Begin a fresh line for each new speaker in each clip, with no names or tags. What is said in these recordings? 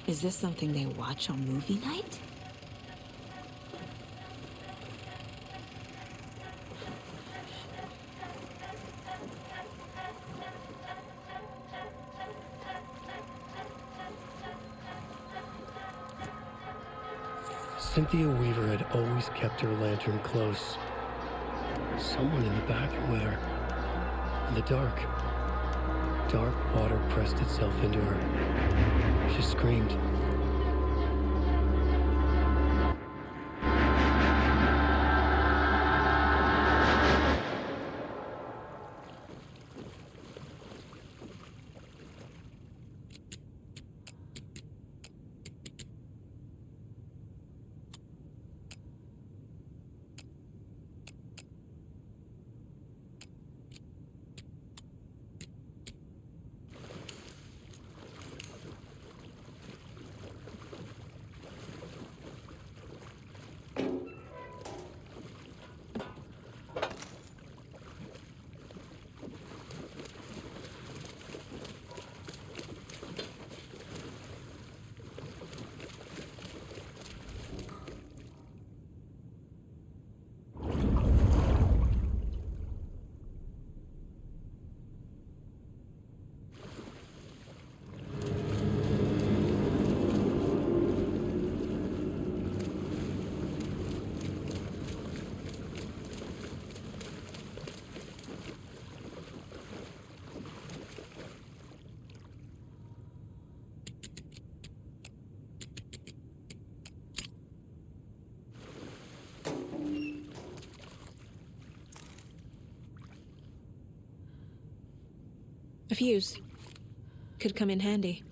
Is this something they watch on movie night?
Cynthia Weaver had always kept her lantern close. Someone in the bathroom with her. In the dark. Dark water pressed itself into her. She screamed.
A fuse. Could come in handy.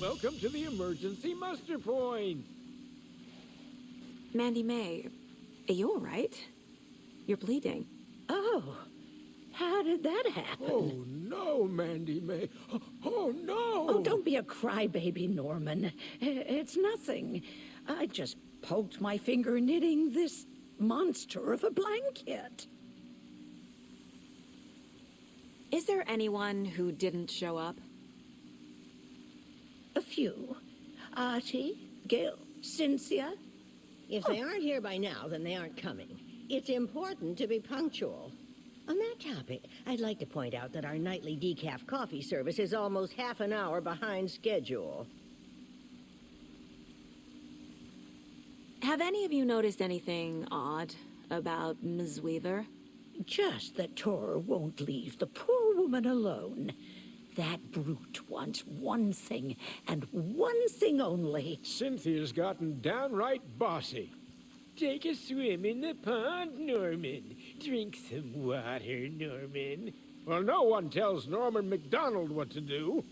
Welcome to the emergency muster point.
Mandy May, are you all right? You're bleeding.
Oh, how did that happen?
Oh, no, Mandy May. Oh, no.
Oh, don't be a crybaby, Norman. It's nothing. I just poked my finger knitting this monster of a blanket.
Is there anyone who didn't show up?
A few. Artie, Gil, Cynthia.
If they aren't here by now, then they aren't coming. It's important to be punctual. On that topic, I'd like to point out that our nightly decaf coffee service is almost half an hour behind schedule.
Have any of you noticed anything odd about Ms. Weaver?
Just that TOR won't leave the poor woman alone. That brute wants one thing, and one thing only.
Cynthia's gotten downright bossy.
Take a swim in the pond, Norman. Drink some water, Norman.
Well, no one tells Norman McDonald what to do.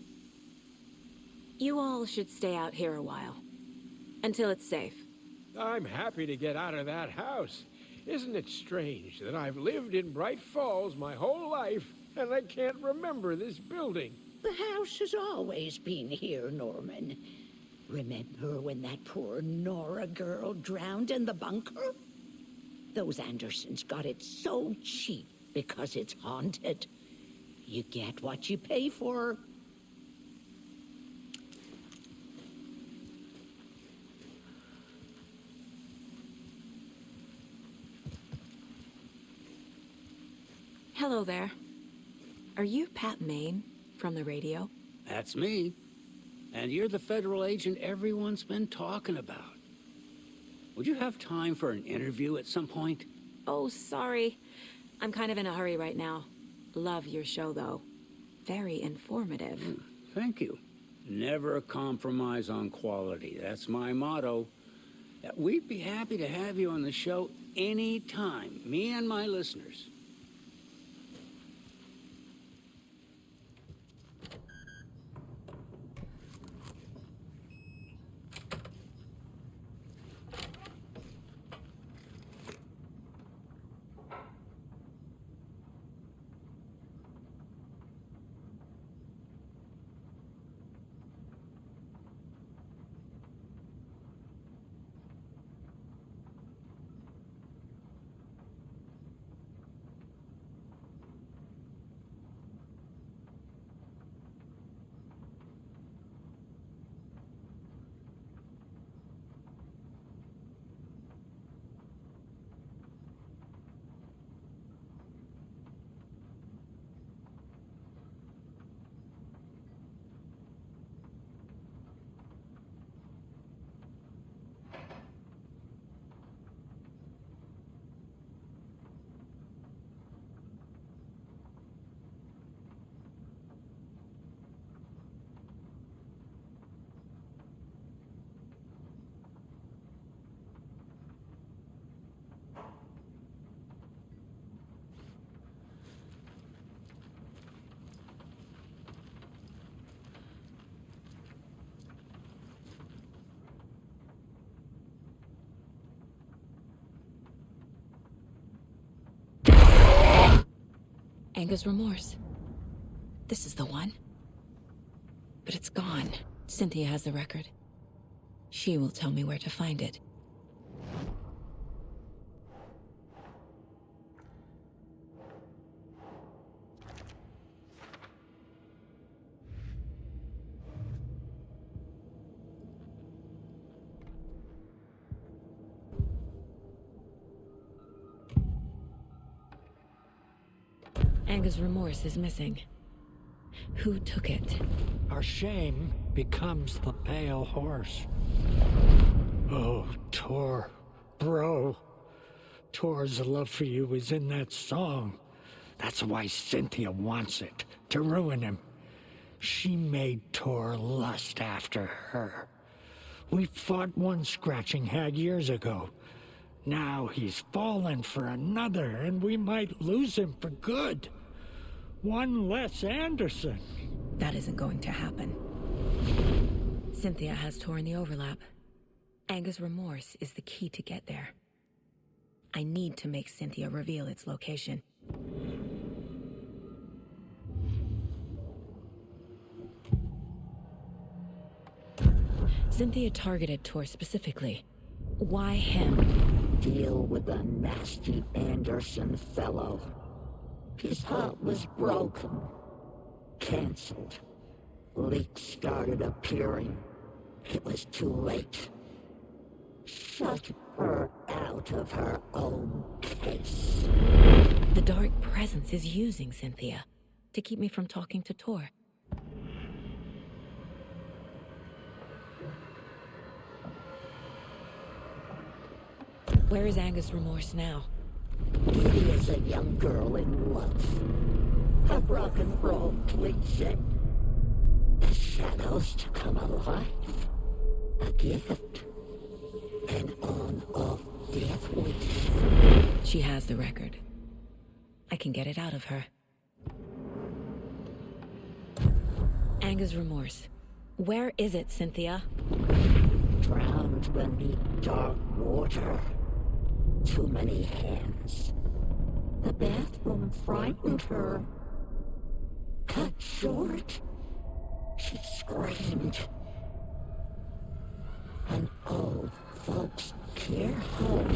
You all should stay out here a while. Until it's safe.
I'm happy to get out of that house. Isn't it strange that I've lived in Bright Falls my whole life, and I can't remember this building?
The house has always been here, Norman. Remember when that poor Nora girl drowned in the bunker? Those Andersons got it so cheap because it's haunted. You get what you pay for.
Hello there. Are you Pat Maine from the radio?
That's me. And you're the federal agent everyone's been talking about. Would you have time for an interview at some point?
Oh, sorry. I'm kind of in a hurry right now. Love your show, though. Very informative.
Thank you. Never a compromise on quality. That's my motto. We'd be happy to have you on the show anytime, me and my listeners.
Anger's remorse. This is the one. But it's gone. Cynthia has the record. She will tell me where to find it. Anger's remorse is missing. Who took it?
Our shame becomes the pale horse. Oh, TOR. Bro. TOR's love for you is in that song. That's why Cynthia wants it, to ruin him. She made TOR lust after her. We fought one scratching hag years ago. Now he's fallen for another, and we might lose him for good. One less Anderson.
That isn't going to happen. Cynthia has TOR in the overlap. Anger's remorse is the key to get there. I need to make Cynthia reveal its location. Cynthia targeted TOR specifically. Why him?
Deal with the nasty Anderson fellow. His heart was broken. Cancelled. Leaks started appearing. It was too late. Shut her out of her own case.
The dark presence is using Cynthia to keep me from talking to TOR. Where is Anger's remorse now?
Kitty is a young girl in love. A rock and roll cliche. The shadows to come alive. A gift. An on-off death wish.
She has the record. I can get it out of her. Anger's remorse. Where is it, Cynthia?
Drowned beneath dark water. Too many hands. The bathroom frightened her. Cut short. She screamed. An old folks' care home.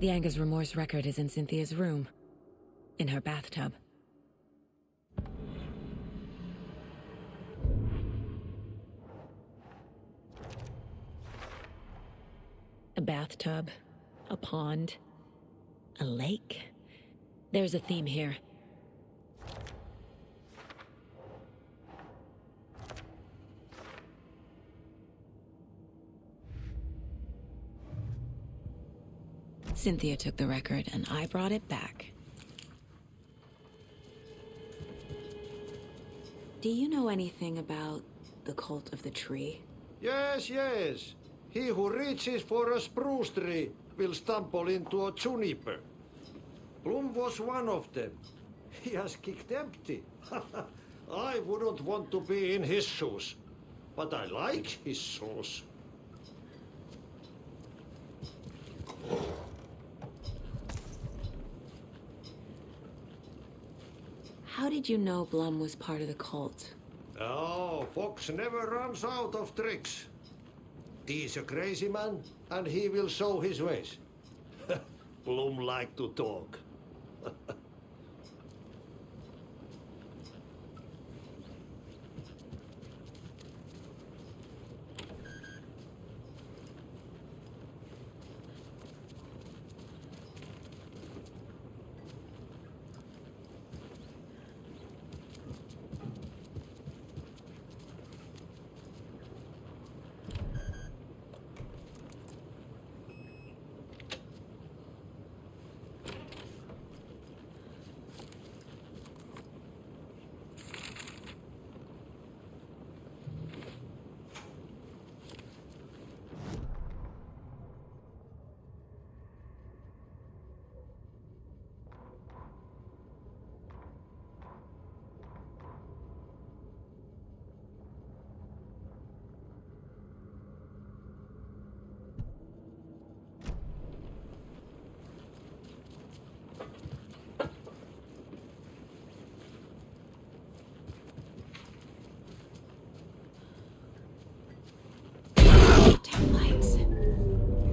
The Anger's remorse record is in Cynthia's room. In her bathtub. bathtub, a pond, a lake. There's a theme here. Cynthia took the record and I brought it back. Do you know anything about the cult of the tree?
Yes, yes. He who reaches for a spruce tree will stumble into a juniper. Bloom was one of them. He has kicked empty. I wouldn't want to be in his shoes, but I like his shoes.
How did you know Blum was part of the cult?
Oh, Fox never runs out of tricks. He's a crazy man, and he will show his ways. Bloom like to talk.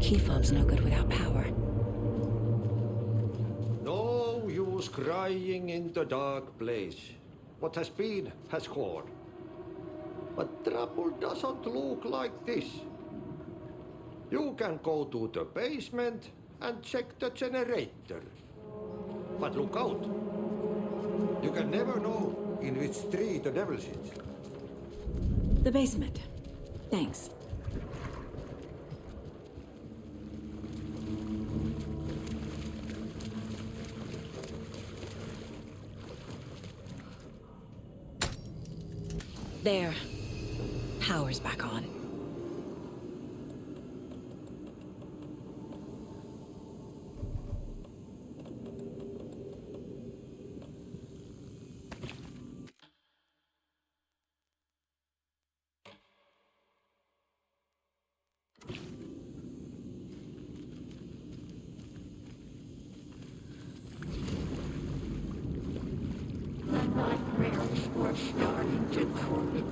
Key fob's no good without power.
No use crying in the dark place. What has been has gone. But trouble doesn't look like this. You can go to the basement and check the generator. But look out. You can never know in which tree the devil sits.
The basement. Thanks. There. Power's back on.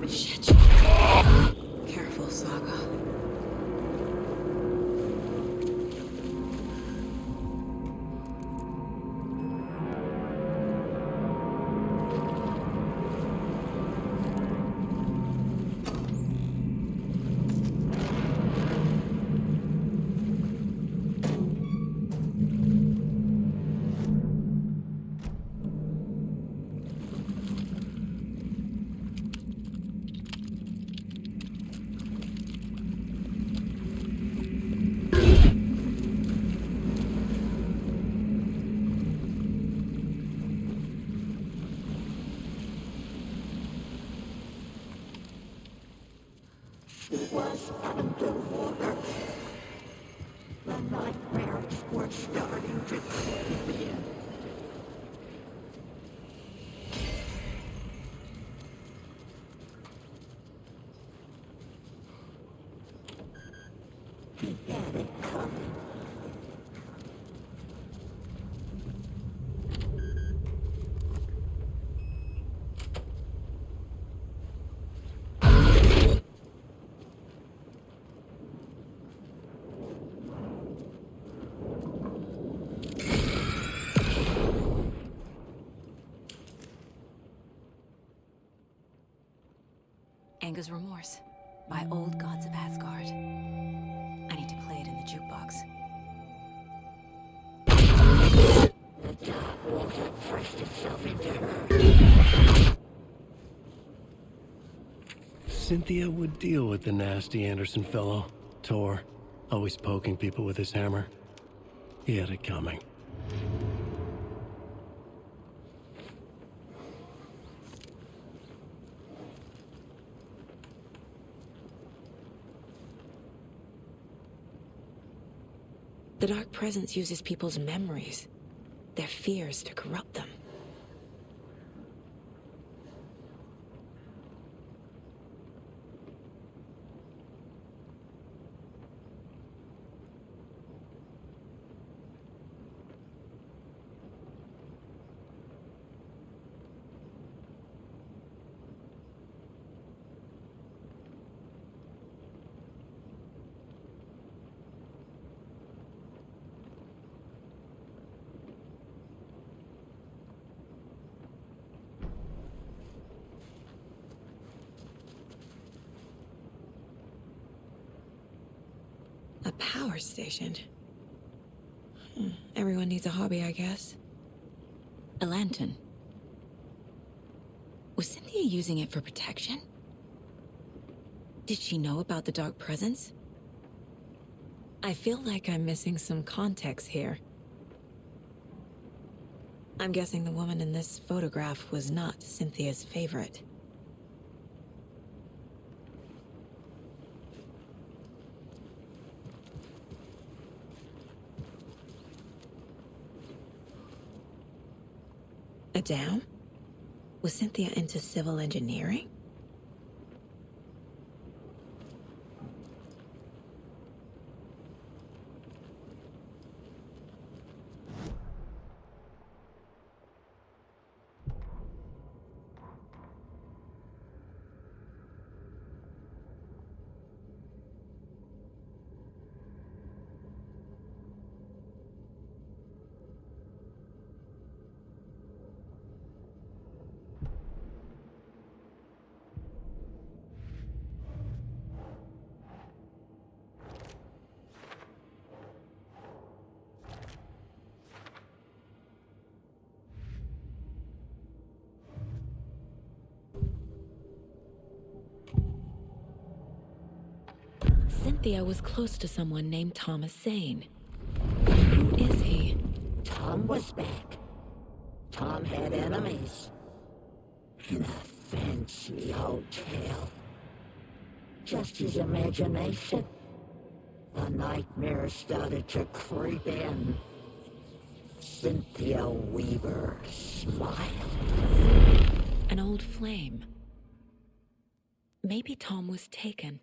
Shit. Careful, Saga.
It was underwater. The nightmares were starting to creep in. He had it coming.
Anger's Remorse by Old Gods of Asgard. I need to play it in the jukebox.
Cynthia would deal with the nasty Anderson fellow, TOR, always poking people with his hammer. He had it coming.
The Dark Presence uses people's memories, their fears, to corrupt them. A power station. Everyone needs a hobby, I guess. A lantern. Was Cynthia using it for protection? Did she know about the Dark Presence? I feel like I'm missing some context here. I'm guessing the woman in this photograph was not Cynthia's favorite. A dam? Was Cynthia into civil engineering? Cynthia was close to someone named Thomas Zane. Who is he?
Tom was back. Tom had enemies. In a fancy hotel. Just his imagination. The nightmare started to creep in. Cynthia Weaver smiled.
An old flame. Maybe Tom was taken.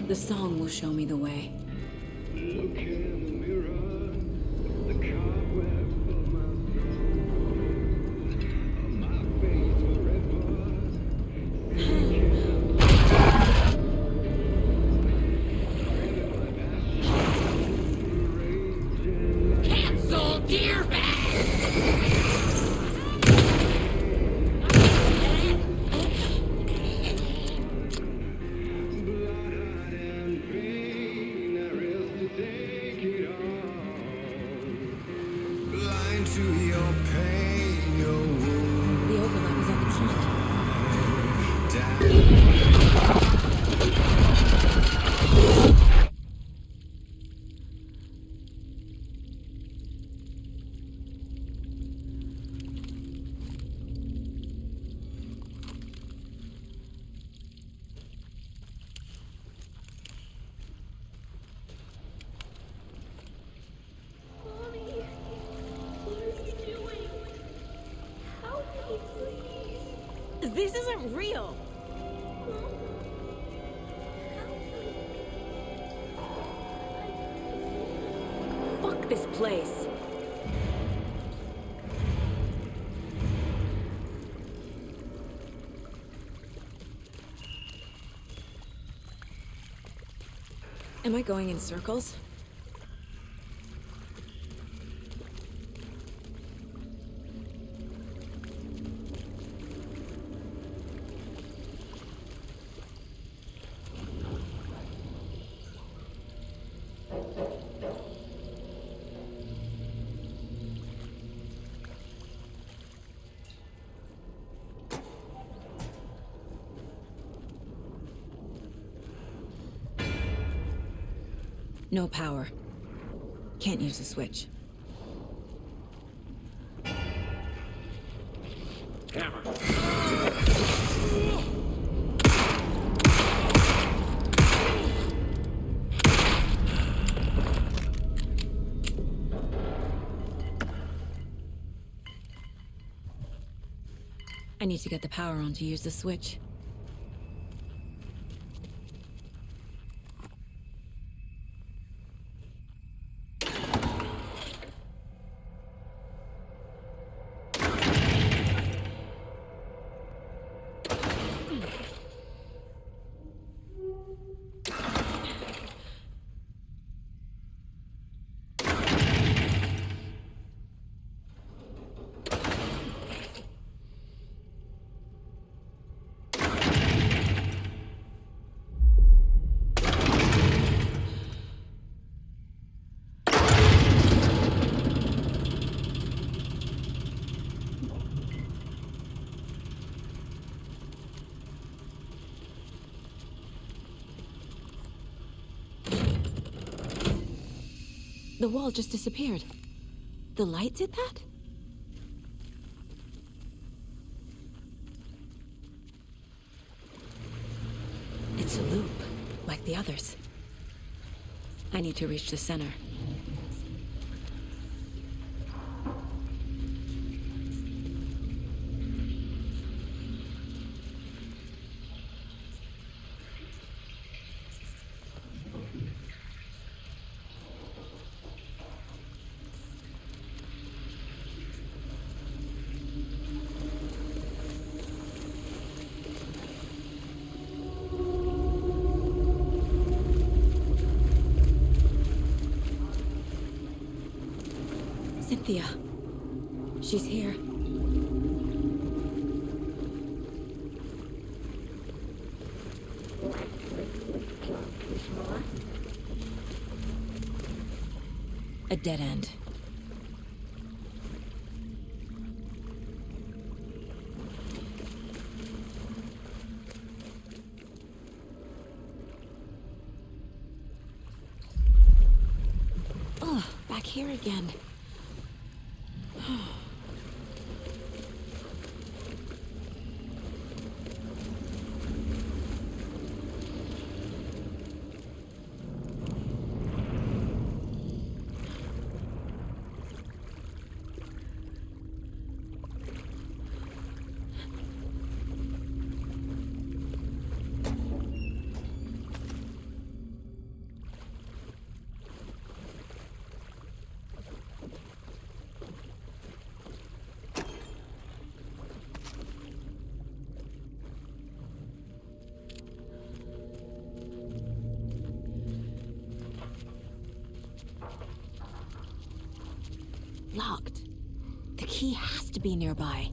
The song will show me the way.
Look in the mirror, the cobweb of my throne, of my faith forever.
Cancel, dear
Blind to your pain, your wound.
The overlap is at the front.
This isn't real.
Fuck this place. Am I going in circles? No power. Can't use the switch.
Hammer.
I need to get the power on to use the switch. The wall just disappeared. The light did that? It's a loop, like the others. I need to reach the center. Cynthia. She's here. A dead end. Ugh, back here again. Locked. The key has to be nearby.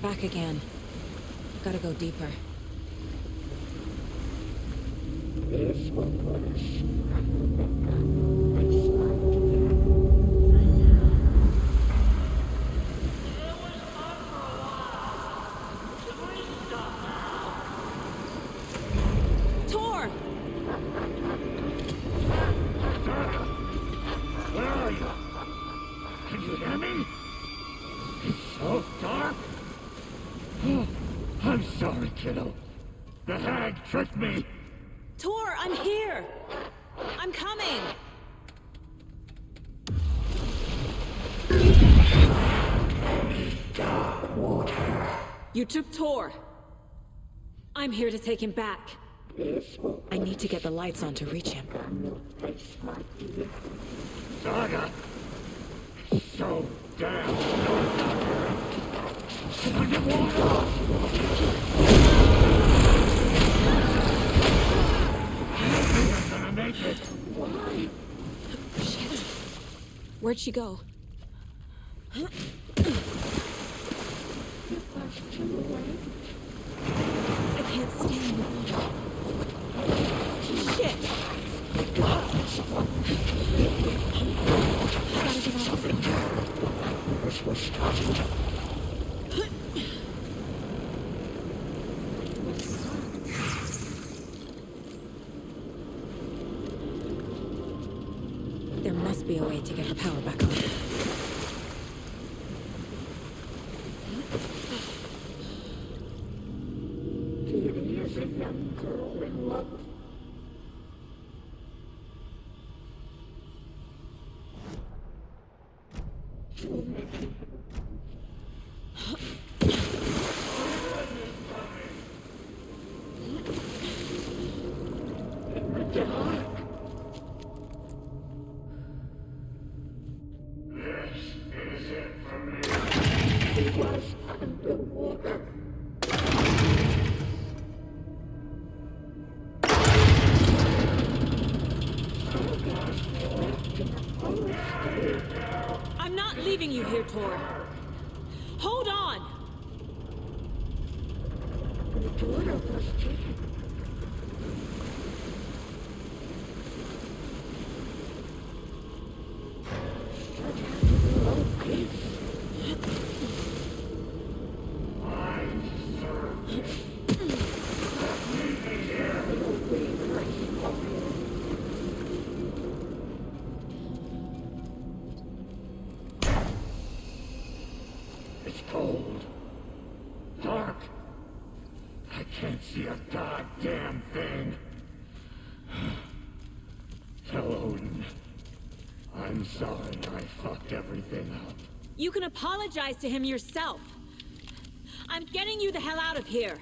Back again. Gotta go deeper.
TOR!
Where are you? Can you hear me? It's so dark. I'm sorry, kiddo. The hag tricked me.
TOR, I'm here! I'm coming!
Dark water.
You took TOR. I'm here to take him back.
I need to get the lights on to reach him.
Saga! So damn I'm gonna make it.
Shit. Where'd she go? I can't stand anymore. Shit! Gotta get off this There must be a way to get the power back on.
Kitty is a young girl in love.
I'm not leaving you here, Tor. Hold on!
It's cold. Dark. I can't see a goddamn thing. Tell Odin. I'm sorry I fucked everything up.
You can apologize to him yourself. I'm getting you the hell out of here.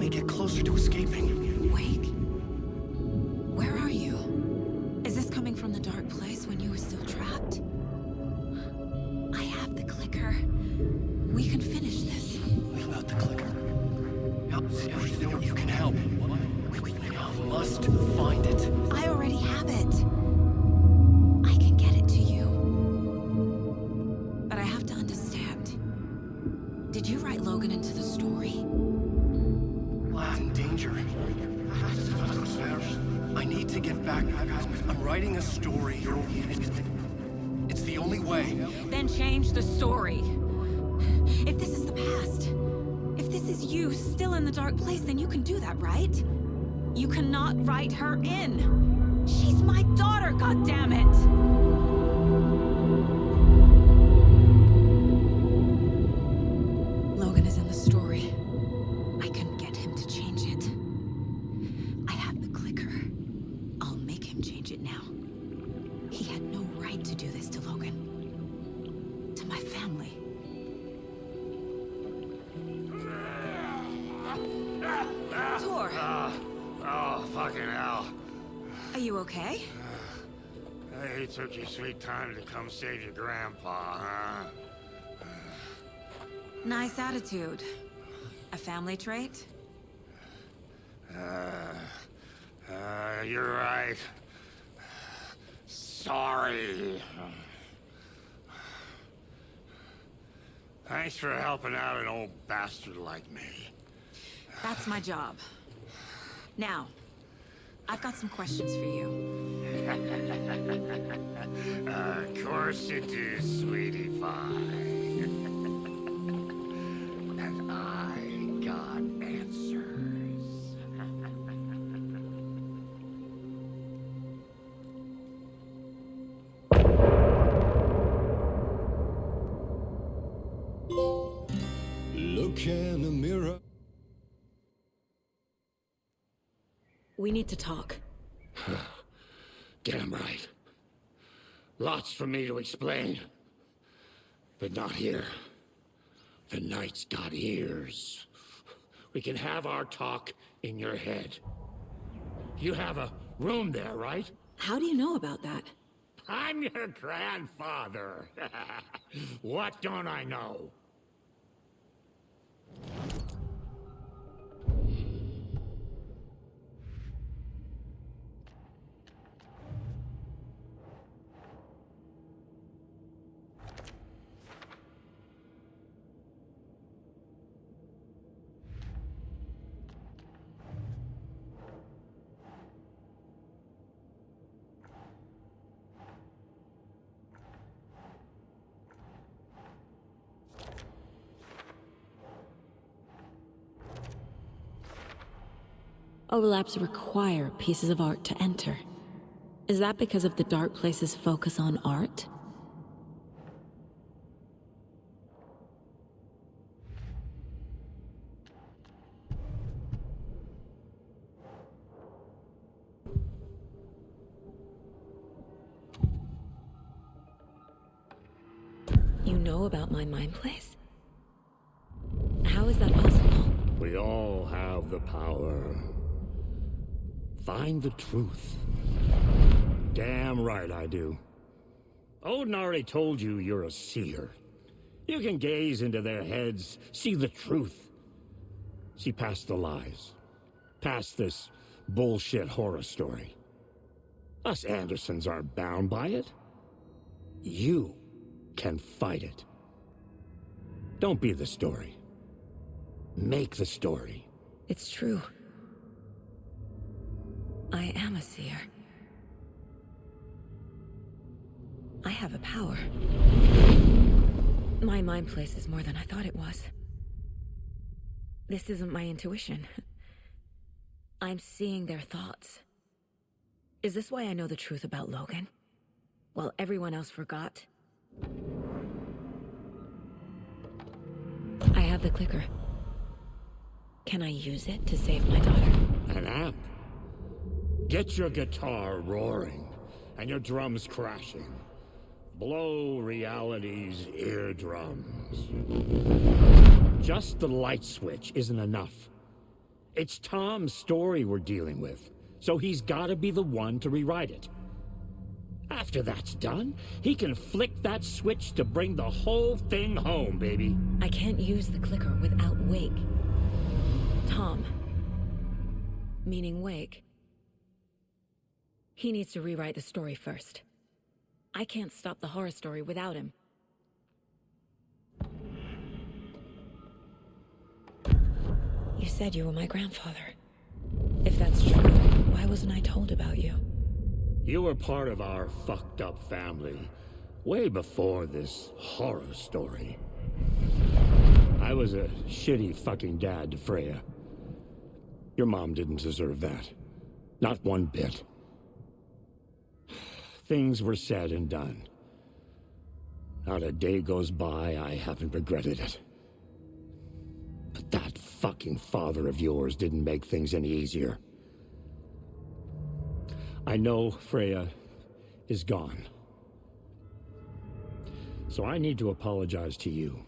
me get closer to escaping.
Wake? Where are you? Is this coming from the dark place when you were still trapped? I have the clicker. We can finish this.
Without the clicker? You can help. I must find it.
I already have it. I can get it to you. But I have to understand. Did you write Logan into the story?
Lad's in danger. I need to get back. I'm writing a story. It's the only way.
Then change the story. If this is the past, if this is you still in the dark place, then you can do that, right? You cannot write her in. She's my daughter, goddammit! Logan is in the story. I can get him to change it. I have the clicker. I'll make him change it now. He had no right to do this to Logan. To my family. TOR!
Oh, fucking hell.
Are you okay?
Hey, you took your sweet time to come save your grandpa, huh?
Nice attitude. A family trait?
You're right. Sorry. Thanks for helping out an old bastard like me.
That's my job. Now, I've got some questions for you.
Of course you do, sweetie pie. And I got answers.
Look in the mirror.
We need to talk.
Damn right. Lots for me to explain. But not here. The night's got ears. We can have our talk in your head. You have a room there, right?
How do you know about that?
I'm your grandfather. What don't I know?
Overlaps require pieces of art to enter. Is that because of the dark place's focus on art? You know about my mind place? How is that possible?
We all have the power. Find the truth. Damn right I do. Odin already told you you're a seer. You can gaze into their heads, see the truth. See past the lies. Past this bullshit horror story. Us Andersons aren't bound by it. You can fight it. Don't be the story. Make the story.
It's true. I am a seer. I have a power. My mind place is more than I thought it was. This isn't my intuition. I'm seeing their thoughts. Is this why I know the truth about Logan? While everyone else forgot? I have the clicker. Can I use it to save my daughter?
An amp? Get your guitar roaring and your drums crashing. Blow reality's eardrums. Just the light switch isn't enough. It's Tom's story we're dealing with, so he's gotta be the one to rewrite it. After that's done, he can flick that switch to bring the whole thing home, baby.
I can't use the clicker without Wake. Tom, meaning Wake, he needs to rewrite the story first. I can't stop the horror story without him. You said you were my grandfather. If that's true, why wasn't I told about you?
You were part of our fucked up family way before this horror story. I was a shitty fucking dad to Freya. Your mom didn't deserve that. Not one bit. Things were said and done. Not a day goes by I haven't regretted it. But that fucking father of yours didn't make things any easier. I know Freya is gone. So I need to apologize to you.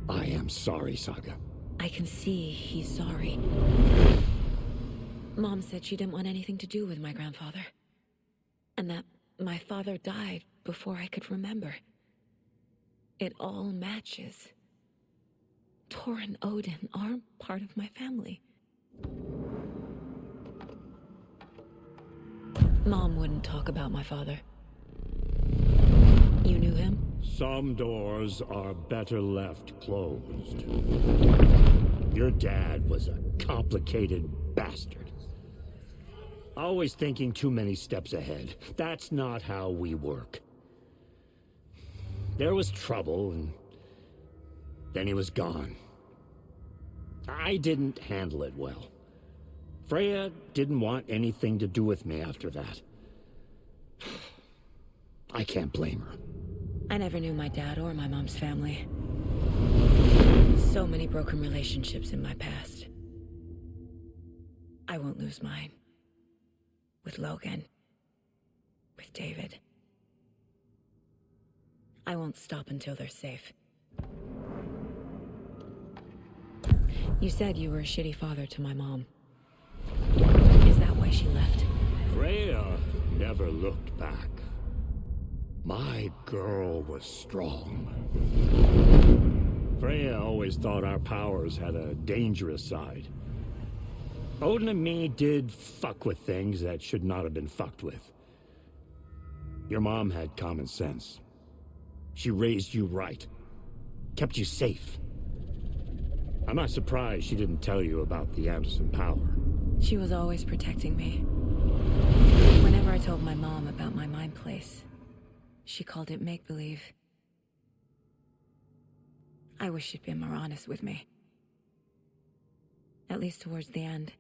I am sorry, Saga.
I can see he's sorry. Mom said she didn't want anything to do with my grandfather. And that my father died before I could remember. It all matches. Tor and Odin aren't part of my family. Mom wouldn't talk about my father. You knew him?
Some doors are better left closed. Your dad was a complicated bastard. Always thinking too many steps ahead. That's not how we work. There was trouble, and then he was gone. I didn't handle it well. Freya didn't want anything to do with me after that. I can't blame her.
I never knew my dad or my mom's family. So many broken relationships in my past. I won't lose mine. With Logan. With David. I won't stop until they're safe. You said you were a shitty father to my mom. Is that why she left?
Freya never looked back. My girl was strong. Freya always thought our powers had a dangerous side. Odin and me did fuck with things that should not have been fucked with. Your mom had common sense. She raised you right. Kept you safe. I'm not surprised she didn't tell you about the Anderson power.
She was always protecting me. Whenever I told my mom about my mind place, she called it make-believe. I wish she'd been more honest with me. At least towards the end.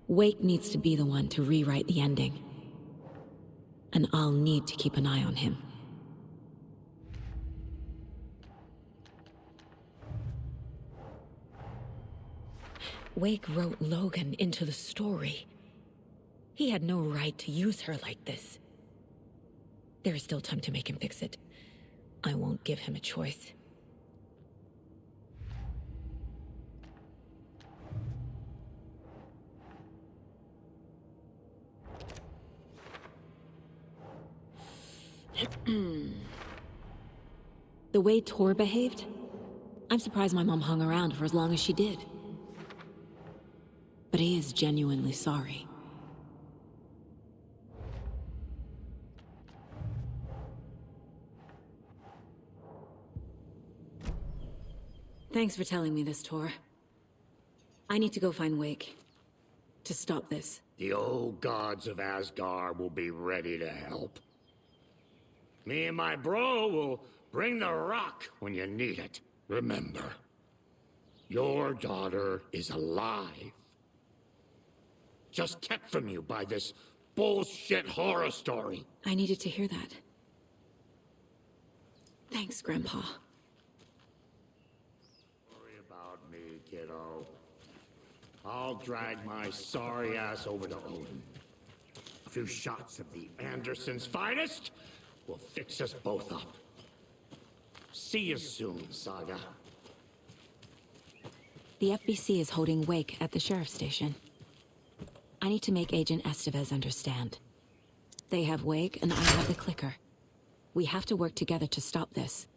Wake needs to be the one to rewrite the ending. And I'll need to keep an eye on him. Wake wrote Logan into the story. He had no right to use her like this. There is still time to make him fix it. I won't give him a choice. The way Tor behaved, I'm surprised my mom hung around for as long as she did. But he is genuinely sorry. Thanks for telling me this, Tor. I need to go find Wake. To stop this.
The old gods of Asgard will be ready to help. Me and my bro will bring the rock when you need it. Remember, your daughter is alive just kept from you by this bullshit horror story.
I needed to hear that. Thanks, Grandpa.
Worry about me, kiddo. I'll drag my sorry ass over to Odin. A few shots of the Andersons' finest will fix us both up. See you soon, Saga.
The FBC is holding wake at the sheriff's station. I need to make Agent Estevez understand. They have wake and I have the clicker. We have to work together to stop this.